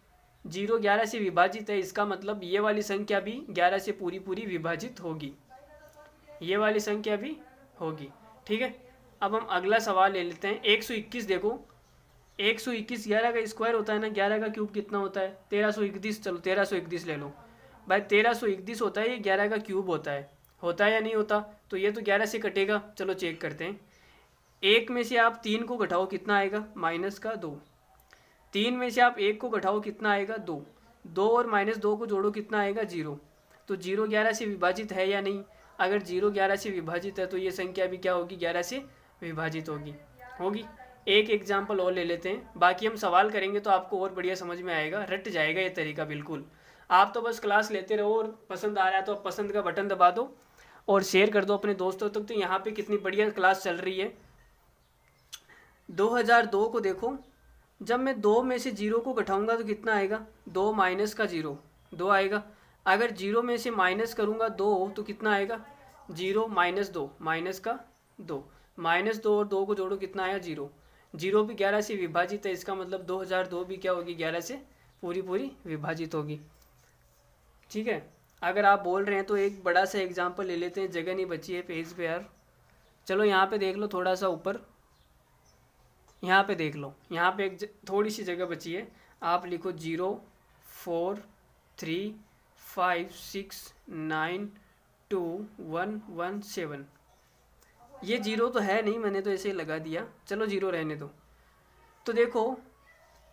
0 11 से विभाजित है, इसका मतलब ये वाली संख्या भी 11 से पूरी पूरी विभाजित होगी, ये वाली संख्या भी होगी। ठीक है, अब हम अगला सवाल ले लेते हैं। 121 देखो, 121 11 का स्क्वायर होता है ना, 11 का क्यूब कितना होता है, 1321। चलो 1321 ले लो। भाई 1321 होता है, ये 11 का क्यूब होता है या नहीं होता। तो ये तो 11 से कटेगा, चलो चेक करते हैं। 1 में से आप 3 को घटाओ कितना आएगा, माइनस का 2। 3 में से आप 1 को घटाओ कितना आएगा, 2। 2 और माइनस 2 को जोड़ो कितना आएगा, 0। तो 0 11 से विभाजित है या नहीं, अगर 0 11 से विभाजित है तो ये संख्या भी क्या होगी, 11 से विभाजित होगी। एक एग्जाम्पल और ले लेते हैं, बाकी हम सवाल करेंगे तो आपको और बढ़िया समझ में आएगा, रट जाएगा ये तरीका बिल्कुल। आप तो बस क्लास लेते रहो और पसंद आ रहा है तो आप पसंद का बटन दबा दो और शेयर कर दो अपने दोस्तों तक। तो यहाँ पे कितनी बढ़िया क्लास चल रही है। 2002 को देखो, जब मैं 2 में से 0 को घटाऊंगा तो कितना आएगा, 2 माइनस का 0 2 आएगा। अगर 0 में से माइनस करूँगा 2 तो कितना आएगा, 0 माइनस 2 माइनस का 2। माइनस 2 और 2 को जोड़ो कितना आया, 0। 0 भी 11 से विभाजित है, इसका मतलब 2002 भी क्या होगी, 11 से पूरी पूरी विभाजित होगी। ठीक है, अगर आप बोल रहे हैं तो एक बड़ा सा एग्जाम्पल ले लेते हैं, जगह नहीं बची है पेज पे यार। चलो यहाँ पे देख लो थोड़ा सा ऊपर, यहाँ पे देख लो, यहाँ पे एक थोड़ी सी जगह बची है, आप लिखो 0 4 3 5 6 9 2 1 1 7। ये 0 तो है नहीं, मैंने तो ऐसे ही लगा दिया, चलो 0 रहने दो। तो देखो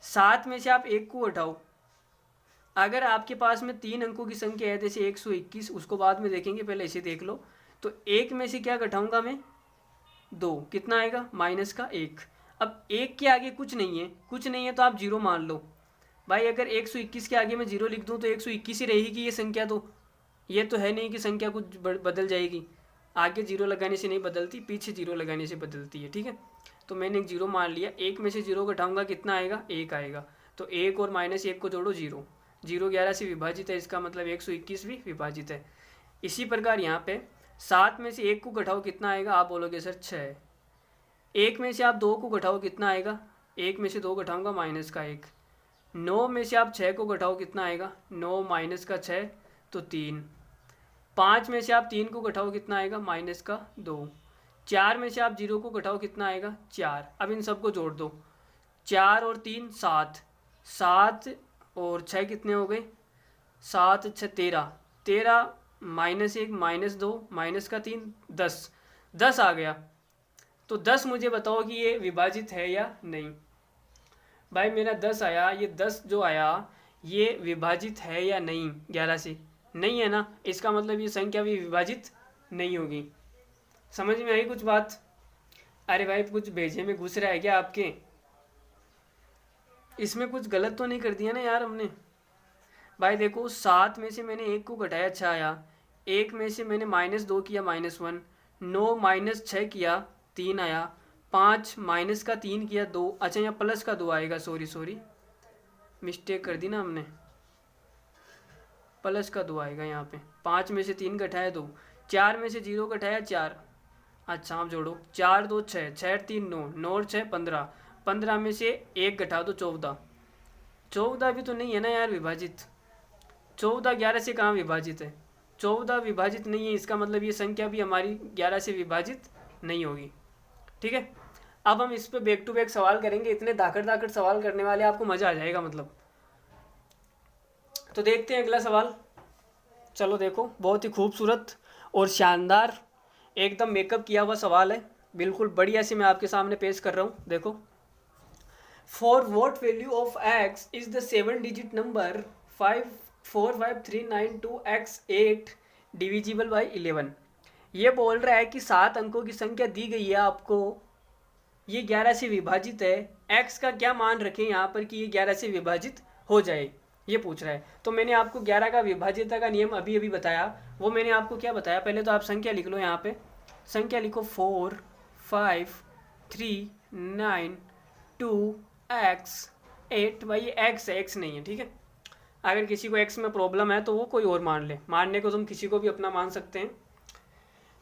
7 में से आप 1 को उठाओ, अगर आपके पास में 3 अंकों की संख्या है जैसे 121, उसको बाद में देखेंगे, पहले इसे देख लो। तो 1 में से क्या घटाऊंगा मैं, 2, कितना आएगा माइनस का 1। अब 1 के आगे कुछ नहीं है, कुछ नहीं है तो आप 0 मान लो। भाई अगर 121 के आगे मैं 0 लिख दूँ तो 121 ही रहेगी ये संख्या, तो ये तो है नहीं कि संख्या कुछ बदल जाएगी, आगे 0 लगाने से नहीं बदलती, पीछे 0 लगाने से बदलती है, ठीक है। तो मैंने एक 0 मान लिया, 1 में से 0 घटाऊंगा कितना आएगा, 1 आएगा। तो 1 और -1 को जोड़ो 0, 0 11 से विभाजित है, इसका मतलब 121 भी विभाजित है। इसी प्रकार यहाँ पे 7 में से 1 को घटाओ कितना आएगा, आप बोलोगे सर 6। 1 में से आप 2 को घटाओ कितना आएगा, 1 में से 2 घटाऊंगा -1। 9 में से आप 6 को घटाओ कितना आएगा, 9 -6 तो 3। 5 में से आप 3 को घटाओ कितना आएगा, -2। 4 में से आप 0 को घटाओ कितना आएगा, 4। अब इन सबको जोड़ दो, 4 और 3 7, 7 और 6 कितने हो गए, 7 6 13, 13 -1 -2 -3 10, 10 आ गया। तो 10 मुझे बताओ कि ये विभाजित है या नहीं। भाई मेरा 10 आया, ये 10 जो आया ये विभाजित है या नहीं 11 से, नहीं है ना, इसका मतलब ये संख्या भी विभाजित नहीं होगी। समझ में आई कुछ बात। अरे भाई कुछ भेजे में घुस रहा है क्या आपके, इसमें कुछ गलत तो नहीं कर दिया ना यार हमने। भाई देखो 7 में से मैंने 1 को घटाया 6 आया, 1 में से मैंने -2 किया -1, 9 -6 किया 3 आया, 5 -3 किया 2, अच्छा यहाँ प्लस का 2 आएगा, सॉरी मिस्टेक कर दी ना हमने, प्लस का 2 आएगा यहाँ पे। 5 में से 3 घटाया 2, 4 में से 0 घटाया 4, अच्छा आप जोड़ो 4 2 6, 6 3 9, 9 और 6 15, 15 में से 1 घटा दो 14, 14 भी तो नहीं है ना यार विभाजित, 14 11 से कहाँ विभाजित है, 14 विभाजित नहीं है, इसका मतलब ये संख्या भी हमारी 11 से विभाजित नहीं होगी, ठीक है। अब हम इस पे बैक टू बैक सवाल करेंगे, इतने धाकड़ सवाल करने वाले, आपको मज़ा आ जाएगा मतलब। तो देखते हैं अगला सवाल, चलो देखो बहुत ही खूबसूरत और शानदार एकदम मेकअप किया हुआ सवाल है, बिल्कुल बढ़िया से मैं आपके सामने पेश कर रहा हूँ। देखो, for what value of x is the 7 digit number 54539 divisible by 11। ये बोल रहा है कि 7 अंकों की संख्या दी गई है आपको, ये 11 से विभाजित है, x का क्या मान रखें यहाँ पर कि ये 11 से विभाजित हो जाए, ये पूछ रहा है। तो मैंने आपको 11 का विभाज्यता का नियम अभी अभी बताया, वो मैंने आपको क्या बताया, पहले तो आप संख्या लिख लो, यहाँ पे संख्या लिखो 4 5 3 9 2 x 8। भाई ये x है, x नहीं है, ठीक है। अगर किसी को x में प्रॉब्लम है तो वो कोई और मान ले, मानने को तुम किसी को भी अपना मान सकते हैं।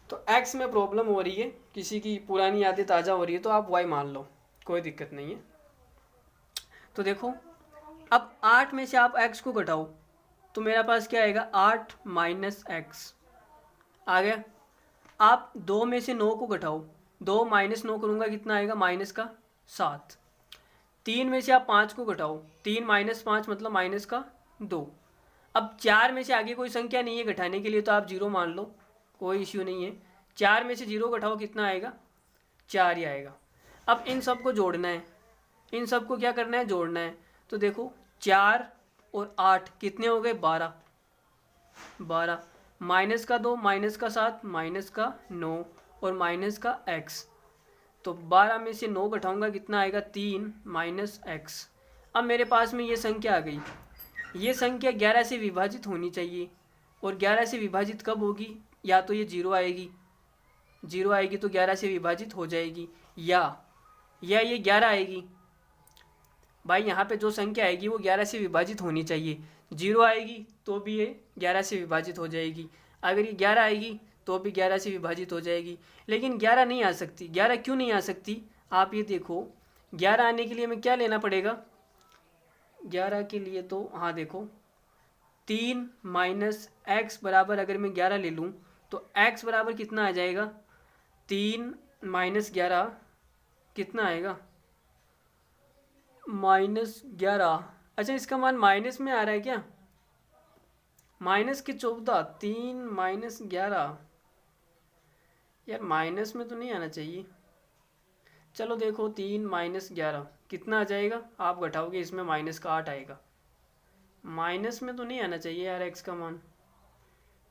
तो x में प्रॉब्लम हो रही है, किसी की पुरानी यादें ताज़ा हो रही है, तो आप y मान लो, कोई दिक्कत नहीं है। तो देखो अब 8 में से आप x को घटाओ तो मेरा पास क्या आएगा, 8 -x आ गया। आप 2 में से 9 को घटाओ, 2 -9 करूँगा कितना आएगा, -7। 3 में से आप 5 को घटाओ, 3 -5 मतलब -2। अब 4 में से आगे कोई संख्या नहीं है घटाने के लिए, तो आप 0 मान लो, कोई इश्यू नहीं है। 4 में से 0 घटाओ कितना आएगा, 4 ही आएगा। अब इन सब को जोड़ना है, इन सब को क्या करना है, जोड़ना है। तो देखो 4 और 8 कितने हो गए, 12, माइनस का 2 -7 -9 और -x। तो 12 में से 9 घटाऊंगा कितना आएगा, 3 -x। अब मेरे पास में ये संख्या आ गई, ये संख्या 11 से विभाजित होनी चाहिए, और 11 से विभाजित कब होगी, या तो ये 0 आएगी, 0 आएगी तो 11 से विभाजित हो जाएगी, या ये 11 आएगी। भाई यहाँ पे जो संख्या आएगी वो 11 से विभाजित होनी चाहिए, 0 आएगी तो भी ये 11 से विभाजित हो जाएगी, अगर ये 11 आएगी तो भी 11 से विभाजित हो जाएगी। लेकिन 11 नहीं आ सकती, 11 क्यों नहीं आ सकती, आप ये देखो 11 आने के लिए हमें क्या लेना पड़ेगा, 11 के लिए तो हाँ देखो 3 -x बराबर, अगर मैं 11 ले लूँ तो x बराबर कितना आ जाएगा, 3 -11 कितना आएगा, -11। अच्छा, इसका मान माइनस में आ रहा है क्या? -14, 3 -11। यार माइनस में तो नहीं आना चाहिए। चलो देखो, 3 -11 कितना आ जाएगा? आप घटाओगे इसमें माइनस का 8 आएगा। माइनस में तो नहीं आना चाहिए यार एक्स का मान।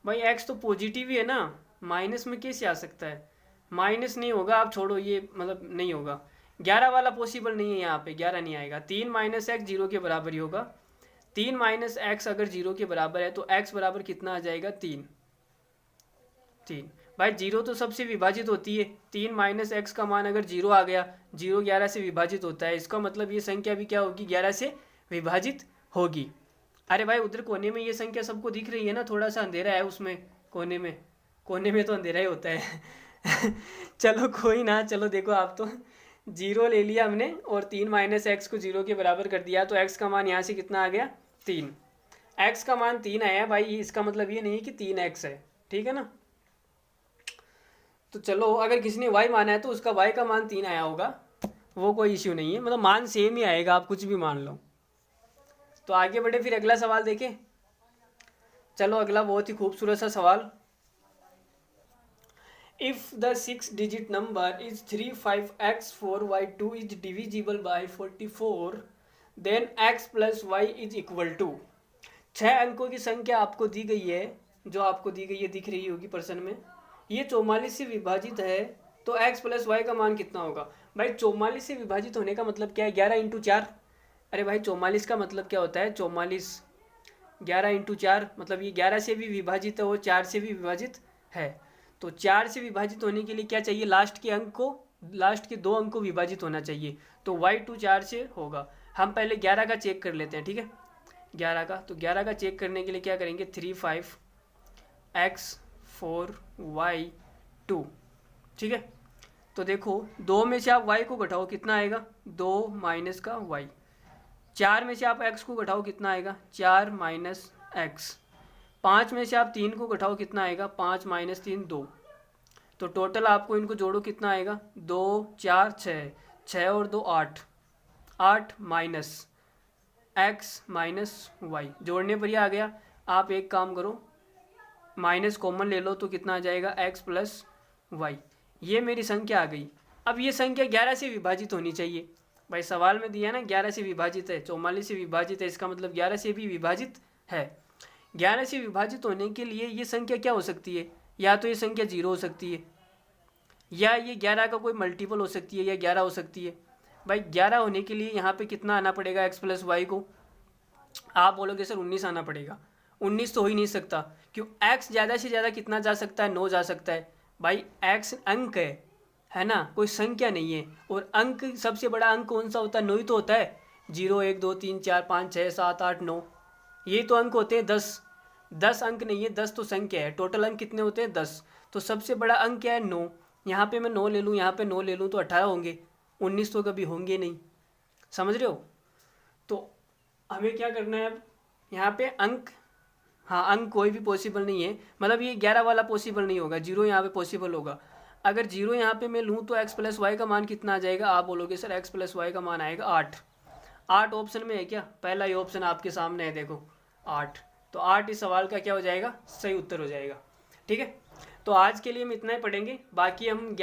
भाई एक्स तो पॉजिटिव ही है ना, माइनस में कैसे आ सकता है? माइनस नहीं होगा, आप छोड़ो ये, मतलब नहीं होगा। 11 वाला पॉसिबल नहीं है, यहाँ पे 11 नहीं आएगा। 3 - x 0 के बराबर ही होगा। 3 - x अगर 0 के बराबर है तो x बराबर कितना आ जाएगा? 3। भाई 0 तो सबसे विभाजित होती है। 3 - x का मान अगर 0 आ गया, 0 11 से विभाजित होता है, इसका मतलब ये संख्या भी क्या होगी? 11 से विभाजित होगी। अरे भाई उधर कोने में ये संख्या सबको दिख रही है ना, थोड़ा सा अंधेरा है उसमें, कोने में तो अंधेरा ही होता है। चलो कोई ना, चलो देखो आप तो 0 ले लिया हमने और 3 - x को 0 के बराबर कर दिया, तो x का मान यहाँ से कितना आ गया? 3। x का मान 3 आया भाई, इसका मतलब ये नहीं है कि 3x है, ठीक है ना। तो चलो अगर किसी ने y माना है तो उसका y का मान 3 आया होगा, वो कोई इश्यू नहीं है, मतलब मान सेम ही आएगा, आप कुछ भी मान लो। तो आगे बढ़े, फिर अगला सवाल देखें। चलो अगला बहुत ही खूबसूरत सा सवाल। If the 6 digit number is 35x4y2 is divisible by 44, then x plus y is equal to. 6 अंकों की संख्या आपको दी गई है, जो आपको दी गई है, दिख रही होगी पर्सन में। ये 44 से विभाजित है, तो x प्लस वाई का मान कितना होगा? भाई 44 से विभाजित होने का मतलब क्या है? 11 × 4। अरे भाई 44 का मतलब क्या होता है? 44 11 × 4, मतलब ये 11 से भी विभाजित है और 4 से भी विभाजित है। तो 4 से विभाजित होने के लिए क्या चाहिए? लास्ट के 2 अंक को विभाजित होना चाहिए। तो y2 4 से होगा। हम पहले 11 का चेक कर लेते हैं, ठीक है। 11 का, तो 11 का चेक करने के लिए क्या करेंगे? 35x4y2, ठीक है। तो देखो 2 में से आप y को घटाओ, कितना आएगा? 2 माइनस का y। 4 में से आप x को घटाओ, कितना आएगा? 4 माइनस x। 5 में से आप 3 को घटाओ, कितना आएगा? 5 माइनस 3 2। तो टोटल आपको इनको जोड़ो, कितना आएगा? 2 4 6, 6 और 2 8, 8 माइनस x माइनस वाई। जोड़ने पर ही आ गया। आप एक काम करो, माइनस कॉमन ले लो, तो कितना आ जाएगा? x plus y. ये मेरी संख्या आ गई। अब ये संख्या 11 से विभाजित होनी चाहिए। भाई सवाल में दिया ना 11 से विभाजित है, 44 से विभाजित है, इसका मतलब 11 से भी विभाजित है। 11 से विभाजित होने के लिए ये संख्या क्या हो सकती है? या तो ये संख्या 0 हो सकती है, या ये 11 का कोई मल्टीपल हो सकती है, या 11 हो सकती है। भाई 11 होने के लिए यहाँ पे कितना आना पड़ेगा? x प्लस वाई को। आप बोलोगे सर 19 आना पड़ेगा। 19 तो हो ही नहीं सकता, क्यों? x ज़्यादा से ज़्यादा कितना जा सकता है? 9 जा सकता है। भाई x अंक है ना, कोई संख्या नहीं है। और अंक, सबसे बड़ा अंक कौन सा होता है? 9 ही तो होता है। 0 1 2 3 4 5 6 7 8 9, ये तो अंक होते हैं। 10 अंक नहीं है, 10 तो संख्या है। टोटल अंक कितने होते हैं? 10। तो सबसे बड़ा अंक क्या है? 9। यहाँ पे मैं 9 ले लूँ, यहाँ पे 9 ले लूँ, तो 18 होंगे। 19 तो कभी होंगे नहीं, समझ रहे हो। तो हमें क्या करना है अब? यहाँ पे अंक, हाँ अंक कोई भी पॉसिबल नहीं है, मतलब ये 11 वाला पॉसिबल नहीं होगा। 0 यहाँ पे पॉसिबल होगा। अगर 0 यहाँ पे मैं लूँ तो x प्लस वाई का मान कितना आ जाएगा? आप बोलोगे सर x प्लस वाई का मान आएगा 8। 8 ऑप्शन में है क्या? पहला ही ऑप्शन आपके सामने है, देखो 8। तो 8 इस सवाल का क्या हो जाएगा? सही उत्तर हो जाएगा, ठीक है। तो आज के लिए हम इतना ही पढ़ेंगे, बाकी हम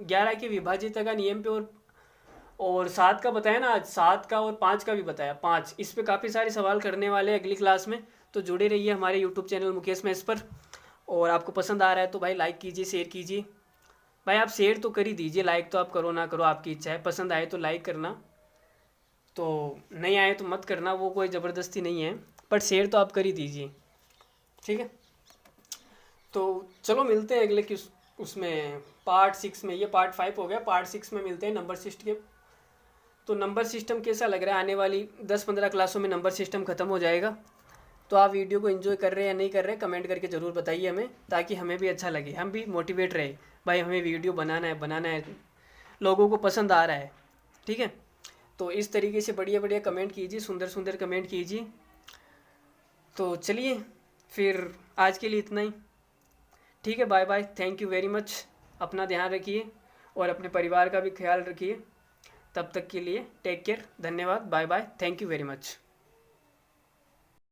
11 के विभाजित का नियम पे और 7 का बताया ना आज, 7 का और 5 का भी बताया। 5 इस पे काफ़ी सारे सवाल करने वाले हैं अगली क्लास में, तो जुड़े रहिए हमारे यूट्यूब चैनल मुकेश मैथ्स पर। और आपको पसंद आ रहा है तो भाई लाइक कीजिए, शेयर कीजिए। भाई आप शेयर तो कर ही दीजिए, लाइक तो आप करो ना करो आपकी इच्छा है। पसंद आए तो लाइक करना, तो नहीं आए तो मत करना, वो कोई ज़बरदस्ती नहीं है, पर शेयर तो आप कर ही दीजिए, ठीक है। तो चलो मिलते हैं अगले उसमें पार्ट 6 में। ये पार्ट 5 हो गया, पार्ट 6 में मिलते हैं नंबर सिस्टम के। तो नंबर सिस्टम कैसा लग रहा है? आने वाली 10-15 क्लासों में नंबर सिस्टम ख़त्म हो जाएगा। तो आप वीडियो को एंजॉय कर रहे हैं या नहीं कर रहे, कमेंट करके ज़रूर बताइए हमें, ताकि हमें भी अच्छा लगे, हम भी मोटिवेट रहे। भाई हमें वीडियो बनाना है, लोगों को पसंद आ रहा है, ठीक है। तो इस तरीके से बढ़िया बढ़िया कमेंट कीजिए, सुंदर सुंदर कमेंट कीजिए। तो चलिए फिर आज के लिए इतना ही, ठीक है। Bye bye, thank you very much. अपना ध्यान रखिए और अपने परिवार का भी ख्याल रखिए। तब तक के लिए टेक केयर, धन्यवाद, bye bye, thank you very much.